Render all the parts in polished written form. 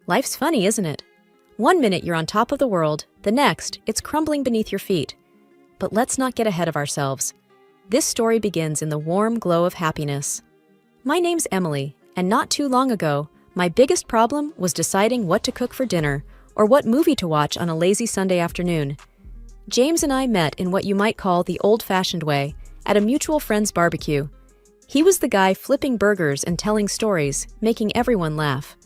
Life's funny, isn't it? One minute you're on top of the world, the next, it's crumbling beneath your feet. But let's not get ahead of ourselves. This story begins in the warm glow of happiness. My name's Emily, and not too long ago, my biggest problem was deciding what to cook for dinner or what movie to watch on a lazy Sunday afternoon. James and I met in what you might call the old-fashioned way, at a mutual friend's barbecue. He was the guy flipping burgers and telling stories, making everyone laugh.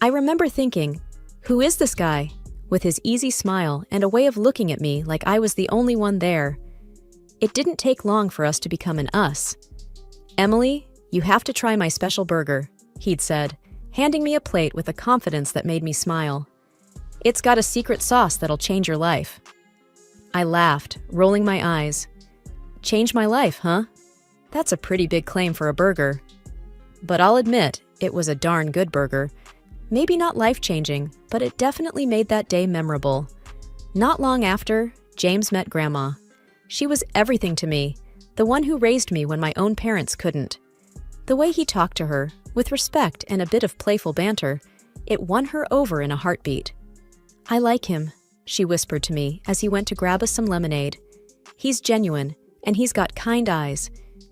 I remember thinking, who is this guy? With his easy smile and a way of looking at me like I was the only one there. It didn't take long for us to become an us. Emily, you have to try my special burger, he'd said, handing me a plate with a confidence that made me smile. It's got a secret sauce that'll change your life. I laughed, rolling my eyes. Change my life, huh? That's a pretty big claim for a burger. But I'll admit, it was a darn good burger. Maybe not life-changing, but it definitely made that day memorable. Not long after, James met Grandma. She was everything to me, the one who raised me when my own parents couldn't. The way he talked to her, with respect and a bit of playful banter, it won her over in a heartbeat. I like him, she whispered to me as he went to grab us some lemonade. He's genuine, and he's got kind eyes.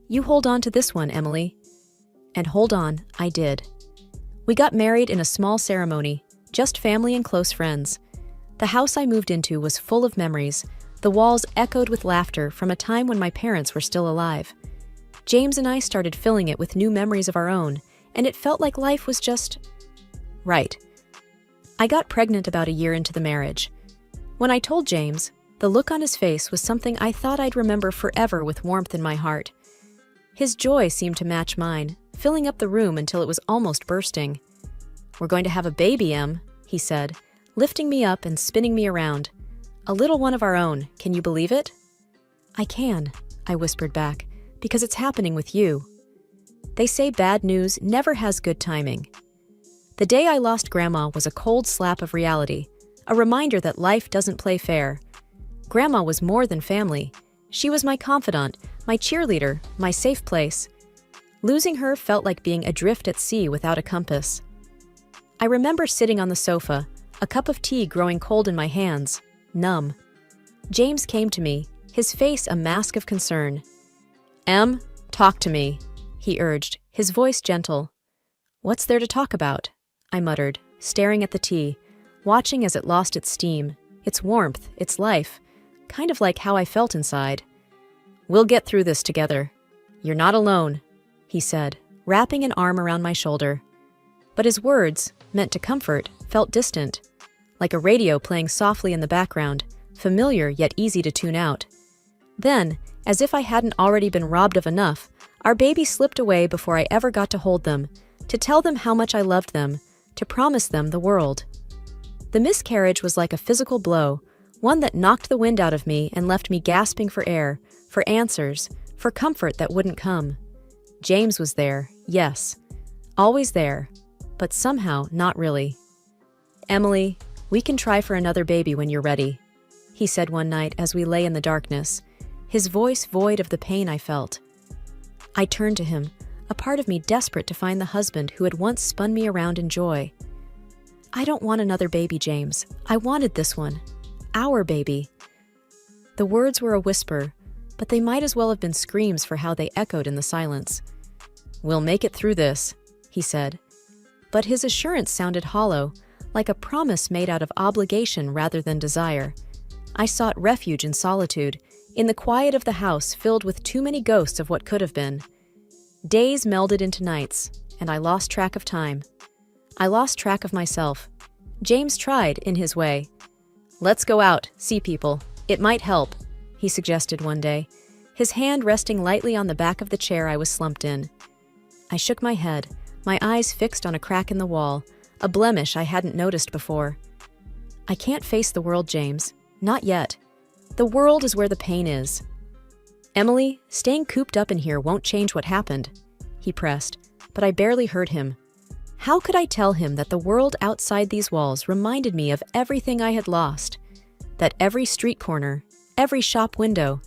You hold on to this one, Emily. And hold on, I did. We got married in a small ceremony, just family and close friends. The house I moved into was full of memories. The walls echoed with laughter from a time when my parents were still alive. James and I started filling it with new memories of our own, and it felt like life was just right. I got pregnant about a year into the marriage. When I told James, the look on his face was something I thought I'd remember forever with warmth in my heart. His joy seemed to match mine, filling up the room until it was almost bursting. We're going to have a baby, Em, he said, lifting me up and spinning me around. A little one of our own, can you believe it? I can, I whispered back, because it's happening with you. They say bad news never has good timing. The day I lost Grandma was a cold slap of reality, a reminder that life doesn't play fair. Grandma was more than family. She was my confidant, my cheerleader, my safe place. Losing her felt like being adrift at sea without a compass. I remember sitting on the sofa, a cup of tea growing cold in my hands, numb. James came to me, his face a mask of concern. Em, talk to me, he urged, his voice gentle. What's there to talk about? I muttered, staring at the tea, watching as it lost its steam, its warmth, its life, kind of like how I felt inside. We'll get through this together. You're not alone, he said, wrapping an arm around my shoulder. But his words, meant to comfort, felt distant, like a radio playing softly in the background, familiar yet easy to tune out. Then, as if I hadn't already been robbed of enough, our baby slipped away before I ever got to hold them, to tell them how much I loved them, to promise them the world. The miscarriage was like a physical blow, one that knocked the wind out of me and left me gasping for air, for answers, for comfort that wouldn't come. James was there, yes, always there, but somehow not really. Emily, we can try for another baby when you're ready, he said one night as we lay in the darkness, his voice void of the pain I felt. I turned to him, a part of me desperate to find the husband who had once spun me around in joy. I don't want another baby, James. I wanted this one. Our baby. The words were a whisper, but they might as well have been screams for how they echoed in the silence. We'll make it through this, he said. But his assurance sounded hollow, like a promise made out of obligation rather than desire. I sought refuge in solitude, in the quiet of the house filled with too many ghosts of what could have been. Days melded into nights, and I lost track of time. I lost track of myself. James tried, in his way. Let's go out, see people. It might help, he suggested one day, his hand resting lightly on the back of the chair I was slumped in. I shook my head, my eyes fixed on a crack in the wall, a blemish I hadn't noticed before. I can't face the world, James. Not yet. The world is where the pain is. Emily, staying cooped up in here won't change what happened, he pressed, but I barely heard him. How could I tell him that the world outside these walls reminded me of everything I had lost? That every street corner, every shop window,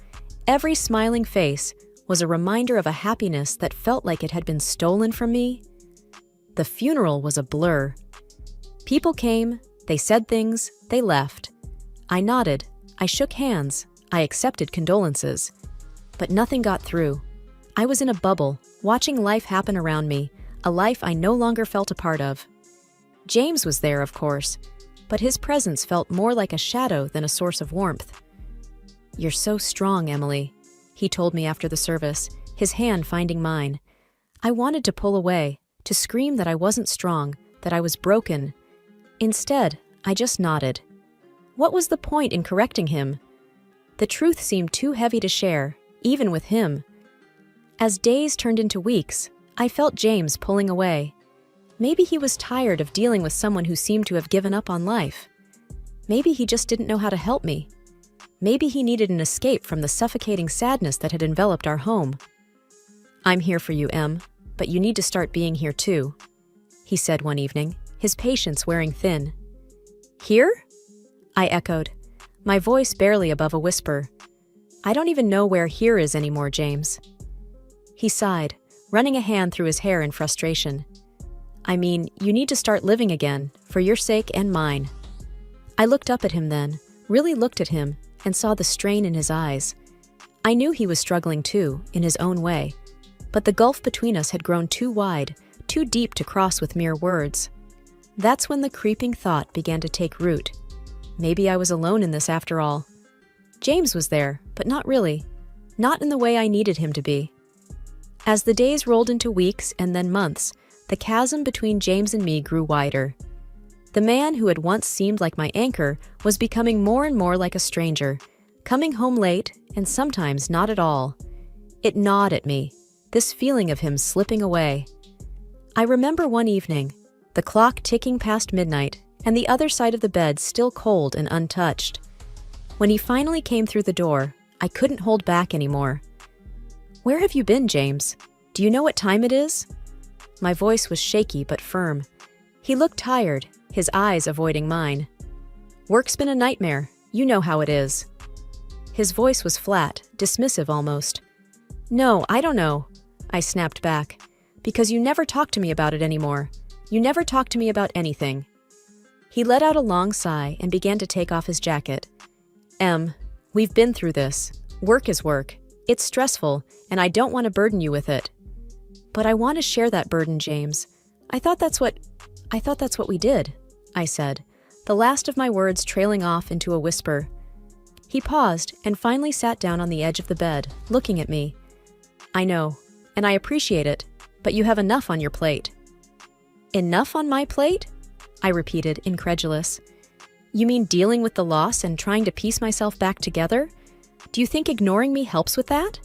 every smiling face was a reminder of a happiness that felt like it had been stolen from me? The funeral was a blur. People came, they said things, they left. I nodded, I shook hands, I accepted condolences. But nothing got through. I was in a bubble, watching life happen around me, a life I no longer felt a part of. James was there, of course, but his presence felt more like a shadow than a source of warmth. "You're so strong, Emily," he told me after the service, his hand finding mine. I wanted to pull away, to scream that I wasn't strong, that I was broken. Instead, I just nodded. What was the point in correcting him? The truth seemed too heavy to share, even with him. As days turned into weeks, I felt James pulling away. Maybe he was tired of dealing with someone who seemed to have given up on life. Maybe he just didn't know how to help me. Maybe he needed an escape from the suffocating sadness that had enveloped our home. "I'm here for you, Em, but you need to start being here too," he said one evening, his patience wearing thin. "Here?" I echoed, my voice barely above a whisper. "I don't even know where here is anymore, James." He sighed, running a hand through his hair in frustration. "I mean, you need to start living again, for your sake and mine." I looked up at him then, really looked at him, and saw the strain in his eyes. I knew he was struggling too, in his own way, but the gulf between us had grown too wide, too deep to cross with mere words. That's when the creeping thought began to take root. Maybe I was alone in this after all. James was there, but not really. Not in the way I needed him to be. As the days rolled into weeks and then months, the chasm between James and me grew wider. The man who had once seemed like my anchor was becoming more and more like a stranger, coming home late and sometimes not at all. It gnawed at me, this feeling of him slipping away. I remember one evening, the clock ticking past midnight and the other side of the bed still cold and untouched. When he finally came through the door, I couldn't hold back anymore. "Where have you been, James? Do you know what time it is?" My voice was shaky but firm. He looked tired, his eyes avoiding mine. "Work's been a nightmare. You know how it is." His voice was flat, dismissive almost. "No, I don't know," I snapped back, "because you never talk to me about it anymore. You never talk to me about anything." He let out a long sigh and began to take off his jacket. "Em, we've been through this. Work is work. It's stressful, and I don't want to burden you with it." "But I want to share that burden, James. I thought that's what we did," I said, the last of my words trailing off into a whisper. He paused and finally sat down on the edge of the bed, looking at me. "I know, and I appreciate it, but you have enough on your plate." "Enough on my plate?" I repeated, incredulous. "You mean dealing with the loss and trying to piece myself back together? Do you think ignoring me helps with that?"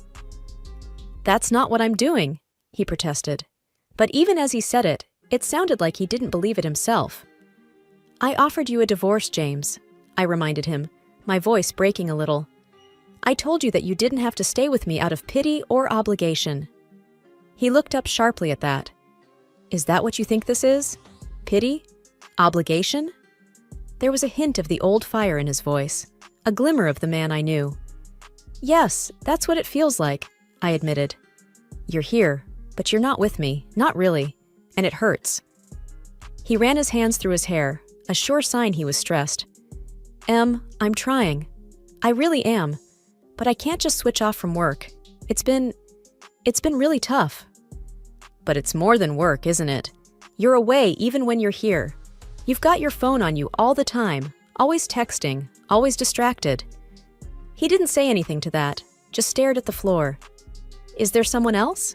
"That's not what I'm doing," he protested. But even as he said it, it sounded like he didn't believe it himself. "I offered you a divorce, James," I reminded him, my voice breaking a little. "I told you that you didn't have to stay with me out of pity or obligation." He looked up sharply at that. "Is that what you think this is? Pity? Obligation?" There was a hint of the old fire in his voice, a glimmer of the man I knew. "Yes, that's what it feels like," I admitted. "You're here, but you're not with me, not really, and it hurts." He ran his hands through his hair, a sure sign he was stressed. "Em, I'm trying. I really am, but I can't just switch off from work. It's been really tough." "But it's more than work, isn't it? You're away even when you're here. You've got your phone on you all the time, always texting, always distracted." He didn't say anything to that, just stared at the floor. "Is there someone else?"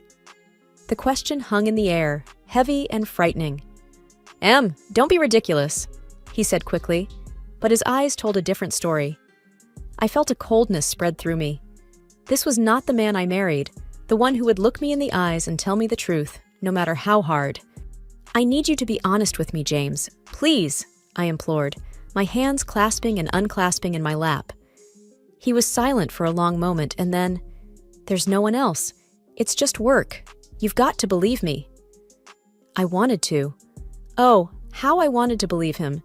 The question hung in the air, heavy and frightening. "Em, don't be ridiculous," he said quickly, but his eyes told a different story. I felt a coldness spread through me. This was not the man I married, the one who would look me in the eyes and tell me the truth, no matter how hard. "I need you to be honest with me, James. Please," I implored, my hands clasping and unclasping in my lap. He was silent for a long moment, and then, "There's no one else. It's just work. You've got to believe me." I wanted to. Oh, how I wanted to believe him.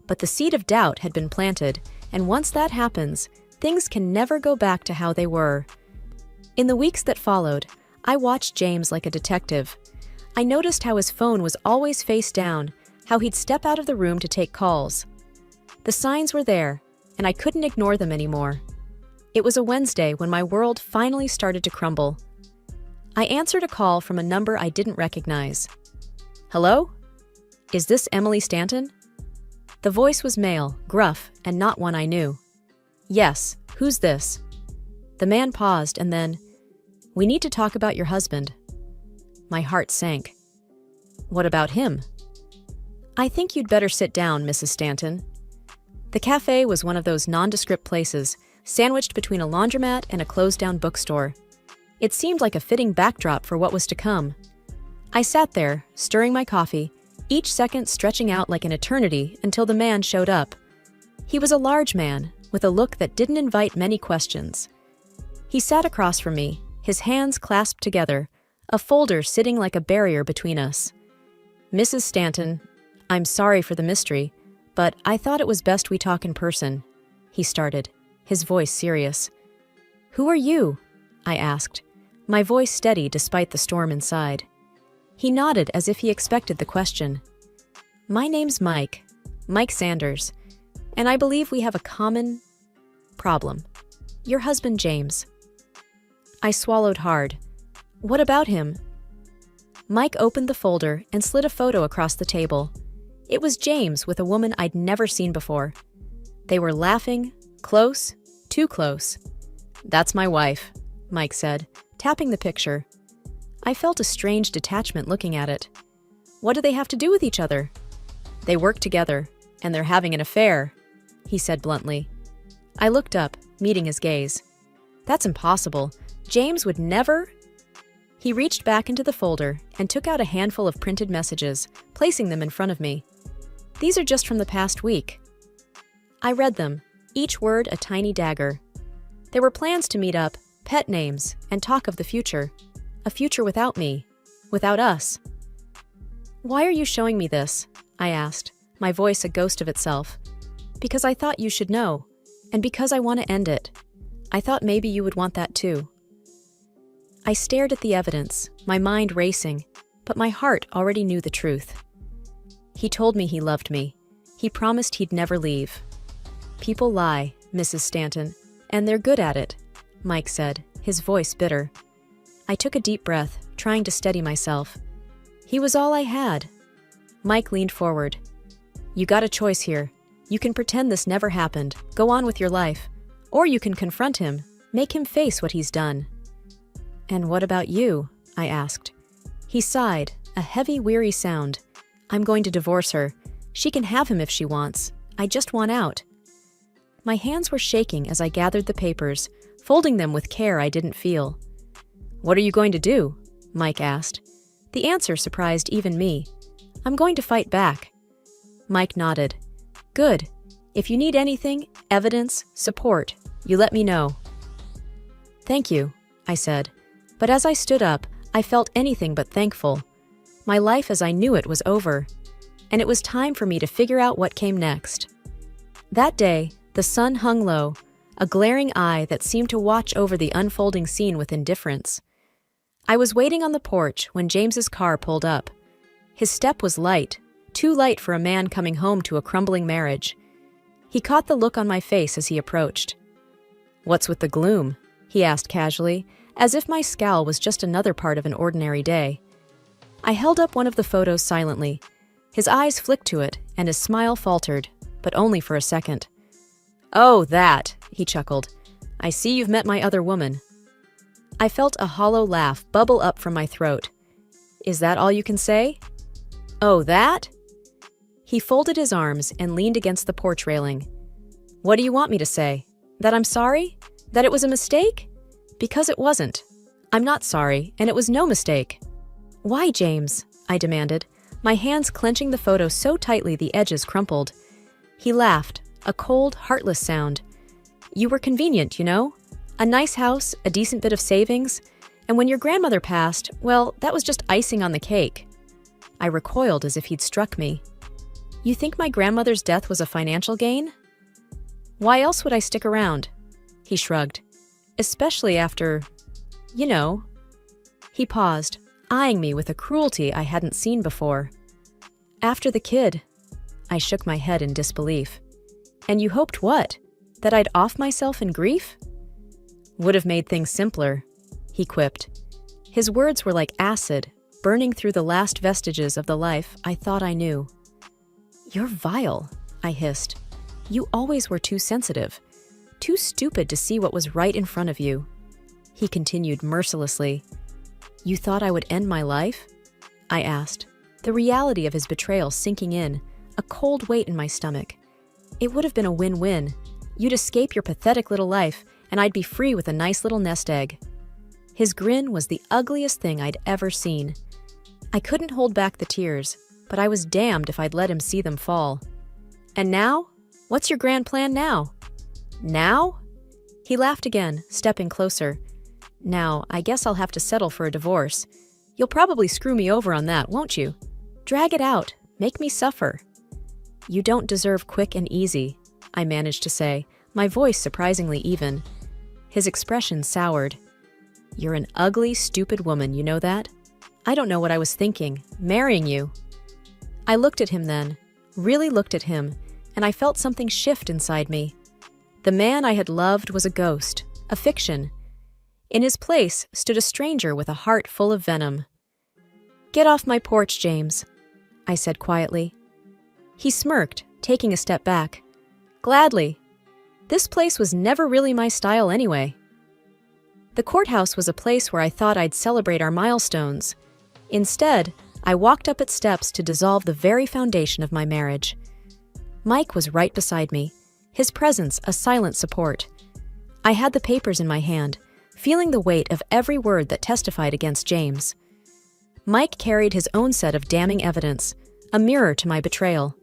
But the seed of doubt had been planted, and once that happens, things can never go back to how they were. In the weeks that followed, I watched James like a detective. I noticed how his phone was always face down, how he'd step out of the room to take calls. The signs were there, and I couldn't ignore them anymore. It was a Wednesday when my world finally started to crumble. I answered a call from a number I didn't recognize. Hello? Is this Emily Stanton? The voice was male, gruff, and not one I knew. Yes, who's this? The man paused and then, we need to talk about your husband. My heart sank. What about him? I think you'd better sit down, Mrs. Stanton. The cafe was one of those nondescript places, sandwiched between a laundromat and a closed-down bookstore. It seemed like a fitting backdrop for what was to come. I sat there, stirring my coffee, each second stretching out like an eternity until the man showed up. He was a large man, with a look that didn't invite many questions. He sat across from me, his hands clasped together, a folder sitting like a barrier between us. Mrs. Stanton, I'm sorry for the mystery, but I thought it was best we talk in person, he started, his voice serious. Who are you? I asked, my voice steady despite the storm inside. He nodded as if he expected the question. My name's Mike Sanders, and I believe we have a common problem. Your husband, James. I swallowed hard. What about him? Mike opened the folder and slid a photo across the table. It was James with a woman I'd never seen before. They were laughing, close, too close. That's my wife, Mike said, tapping the picture. I felt a strange detachment looking at it. What do they have to do with each other? They work together, and they're having an affair, he said bluntly. I looked up, meeting his gaze. That's impossible. James would never... He reached back into the folder and took out a handful of printed messages, placing them in front of me. These are just from the past week. I read them, each word a tiny dagger. There were plans to meet up, pet names, and talk of the future. A future without me, without us. Why are you showing me this? I asked, my voice a ghost of itself. Because I thought you should know, and because I want to end it. I thought maybe you would want that too. I stared at the evidence, my mind racing, but my heart already knew the truth. He told me he loved me. He promised he'd never leave. People lie, Mrs. Stanton, and they're good at it, Mike said, his voice bitter. I took a deep breath, trying to steady myself. He was all I had. Mike leaned forward. You got a choice here. You can pretend this never happened, go on with your life. Or you can confront him, make him face what he's done. And what about you? I asked. He sighed, a heavy, weary sound. I'm going to divorce her. She can have him if she wants. I just want out. My hands were shaking as I gathered the papers, folding them with care I didn't feel. What are you going to do? Mike asked. The answer surprised even me. I'm going to fight back. Mike nodded. Good. If you need anything, evidence, support, you let me know. Thank you, I said. But as I stood up, I felt anything but thankful. My life as I knew it was over, and it was time for me to figure out what came next. That day, the sun hung low, a glaring eye that seemed to watch over the unfolding scene with indifference. I was waiting on the porch when James's car pulled up. His step was light, too light for a man coming home to a crumbling marriage. He caught the look on my face as he approached. What's with the gloom? He asked casually, as if my scowl was just another part of an ordinary day. I held up one of the photos silently. His eyes flicked to it, and his smile faltered, but only for a second. Oh, that, he chuckled. I see you've met my other woman. I felt a hollow laugh bubble up from my throat. Is that all you can say? Oh, that? He folded his arms and leaned against the porch railing. What do you want me to say? That I'm sorry? That it was a mistake? Because it wasn't. I'm not sorry, and it was no mistake. Why, James? I demanded, my hands clenching the photo so tightly the edges crumpled. He laughed, a cold, heartless sound. You were convenient, you know? A nice house, a decent bit of savings, and when your grandmother passed, well, that was just icing on the cake. I recoiled as if he'd struck me. You think my grandmother's death was a financial gain? Why else would I stick around? He shrugged. Especially after, you know. He paused, eyeing me with a cruelty I hadn't seen before. After the kid. I shook my head in disbelief. And you hoped what? That I'd off myself in grief? Would have made things simpler, he quipped. His words were like acid, burning through the last vestiges of the life I thought I knew. You're vile, I hissed. You always were too sensitive, too stupid to see what was right in front of you. He continued mercilessly. You thought I would end my life? I asked, the reality of his betrayal sinking in, a cold weight in my stomach. It would have been a win-win. You'd escape your pathetic little life, and I'd be free with a nice little nest egg. His grin was the ugliest thing I'd ever seen. I couldn't hold back the tears, but I was damned if I'd let him see them fall. And now? What's your grand plan now? Now? He laughed again, stepping closer. Now, I guess I'll have to settle for a divorce. You'll probably screw me over on that, won't you? Drag it out. Make me suffer. You don't deserve quick and easy, I managed to say, my voice surprisingly even. His expression soured. You're an ugly, stupid woman, you know that? I don't know what I was thinking, marrying you. I looked at him then, really looked at him, and I felt something shift inside me. The man I had loved was a ghost, a fiction. In his place stood a stranger with a heart full of venom. Get off my porch, James, I said quietly. He smirked, taking a step back. Gladly. This place was never really my style anyway. The courthouse was a place where I thought I'd celebrate our milestones. Instead, I walked up its steps to dissolve the very foundation of my marriage. Mike was right beside me, his presence a silent support. I had the papers in my hand, feeling the weight of every word that testified against James. Mike carried his own set of damning evidence, a mirror to my betrayal.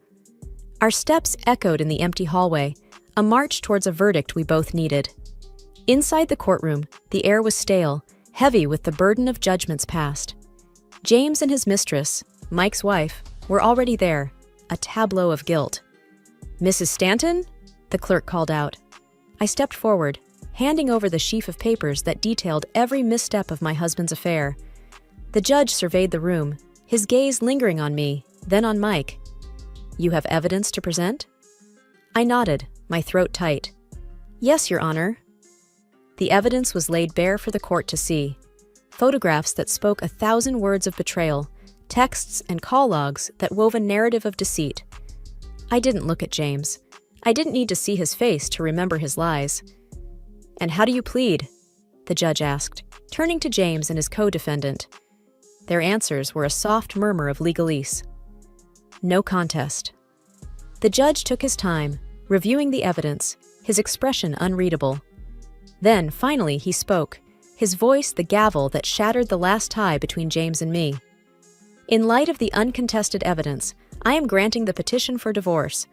Our steps echoed in the empty hallway, a march towards a verdict we both needed. Inside the courtroom, the air was stale, heavy with the burden of judgments past. James and his mistress, Mike's wife, were already there, a tableau of guilt. Mrs. Stanton? The clerk called out. I stepped forward, handing over the sheaf of papers that detailed every misstep of my husband's affair. The judge surveyed the room, his gaze lingering on me, then on Mike. You have evidence to present? I nodded, my throat tight. Yes, Your Honor. The evidence was laid bare for the court to see. Photographs that spoke 1,000 words of betrayal, texts and call logs that wove a narrative of deceit. I didn't look at James. I didn't need to see his face to remember his lies. And how do you plead? The judge asked, turning to James and his co-defendant. Their answers were a soft murmur of legalese. No contest. The judge took his time, reviewing the evidence, his expression unreadable. Then, finally, he spoke, his voice the gavel that shattered the last tie between James and me. In light of the uncontested evidence, I am granting the petition for divorce.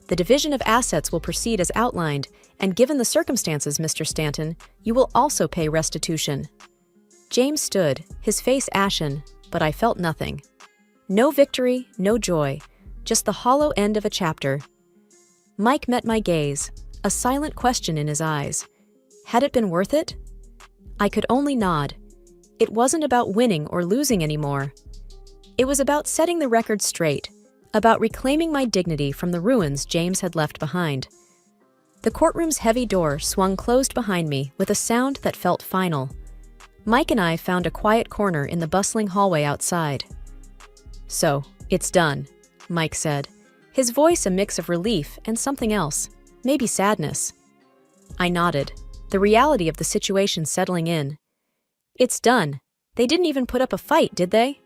The division of assets will proceed as outlined, and given the circumstances, Mr. Stanton, you will also pay restitution. James stood, his face ashen, but I felt nothing. No victory, no joy, just the hollow end of a chapter. Mike met my gaze, a silent question in his eyes. Had it been worth it? I could only nod. It wasn't about winning or losing anymore. It was about setting the record straight, about reclaiming my dignity from the ruins James had left behind. The courtroom's heavy door swung closed behind me with a sound that felt final. Mike and I found a quiet corner in the bustling hallway outside. So, it's done, Mike said, his voice a mix of relief and something else, maybe sadness. I nodded, the reality of the situation settling in. It's done. They didn't even put up a fight, did they?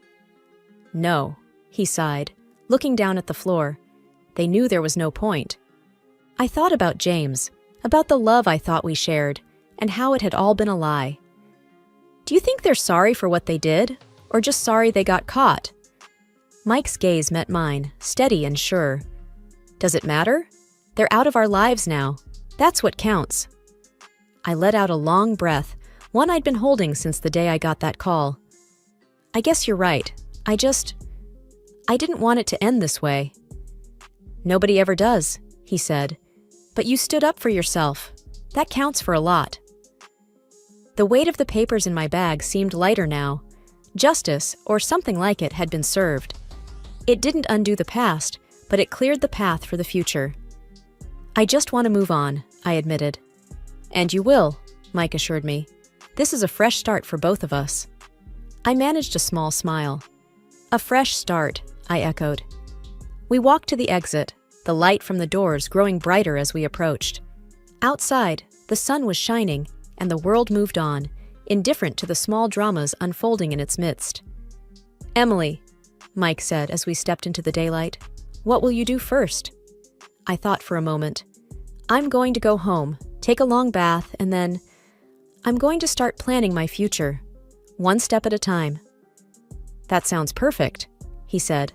No, he sighed, looking down at the floor. They knew there was no point. I thought about James, about the love I thought we shared, and how it had all been a lie. Do you think they're sorry for what they did, or just sorry they got caught? Mike's gaze met mine, steady and sure. Does it matter? They're out of our lives now. That's what counts. I let out a long breath, one I'd been holding since the day I got that call. I guess you're right. I didn't want it to end this way. Nobody ever does, he said. But you stood up for yourself. That counts for a lot. The weight of the papers in my bag seemed lighter now. Justice, or something like it, had been served. It didn't undo the past, but it cleared the path for the future. I just want to move on, I admitted. And you will, Mike assured me. This is a fresh start for both of us. I managed a small smile. A fresh start, I echoed. We walked to the exit, the light from the doors growing brighter as we approached. Outside, the sun was shining, and the world moved on, indifferent to the small dramas unfolding in its midst. Emily, Mike said as we stepped into the daylight, what will you do first? I thought for a moment. I'm going to go home, take a long bath, and then I'm going to start planning my future, one step at a time. That sounds perfect, he said.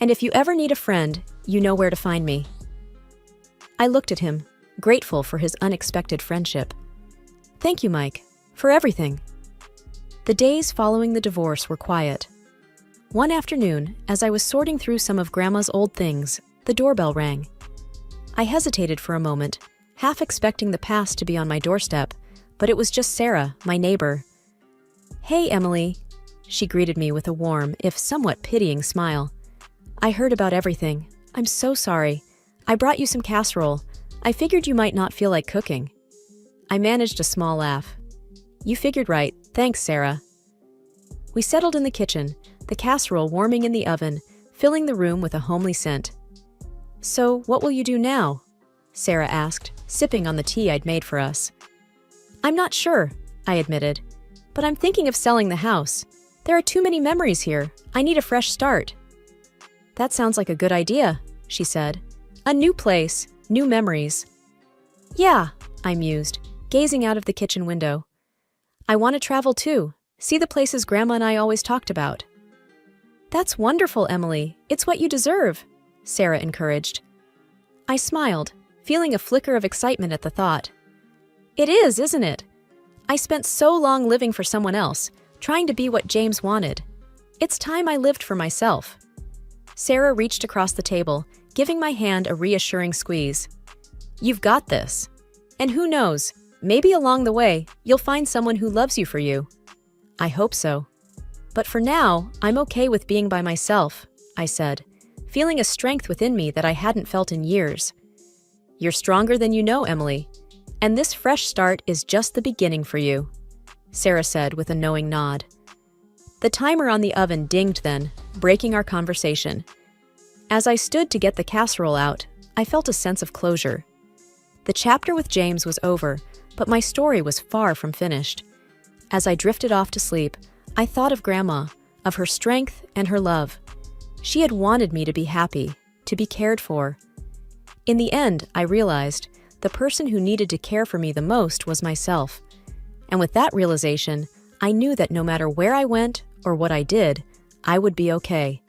And if you ever need a friend, you know where to find me. I looked at him, grateful for his unexpected friendship. Thank you, Mike, for everything. The days following the divorce were quiet. One afternoon, as I was sorting through some of Grandma's old things, the doorbell rang. I hesitated for a moment, half expecting the past to be on my doorstep, but it was just Sarah, my neighbor. Hey, Emily, she greeted me with a warm, if somewhat pitying smile. I heard about everything. I'm so sorry. I brought you some casserole. I figured you might not feel like cooking. I managed a small laugh. You figured right. Thanks, Sarah. We settled in the kitchen, the casserole warming in the oven, filling the room with a homely scent. So, what will you do now? Sarah asked, sipping on the tea I'd made for us. I'm not sure, I admitted, but I'm thinking of selling the house. There are too many memories here. I need a fresh start. That sounds like a good idea, she said. A new place, new memories. Yeah, I mused, gazing out of the kitchen window. I want to travel too, see the places Grandma and I always talked about. That's wonderful, Emily. It's what you deserve, Sarah encouraged. I smiled, feeling a flicker of excitement at the thought. It is, isn't it? I spent so long living for someone else, trying to be what James wanted. It's time I lived for myself. Sarah reached across the table, giving my hand a reassuring squeeze. You've got this. And who knows, maybe along the way, you'll find someone who loves you for you. I hope so. But for now, I'm okay with being by myself, I said, feeling a strength within me that I hadn't felt in years. You're stronger than you know, Emily. And this fresh start is just the beginning for you, Sarah said with a knowing nod. The timer on the oven dinged then, breaking our conversation. As I stood to get the casserole out, I felt a sense of closure. The chapter with James was over, but my story was far from finished. As I drifted off to sleep, I thought of Grandma, of her strength and her love. She had wanted me to be happy, to be cared for. In the end, I realized the person who needed to care for me the most was myself. And with that realization, I knew that no matter where I went or what I did, I would be okay.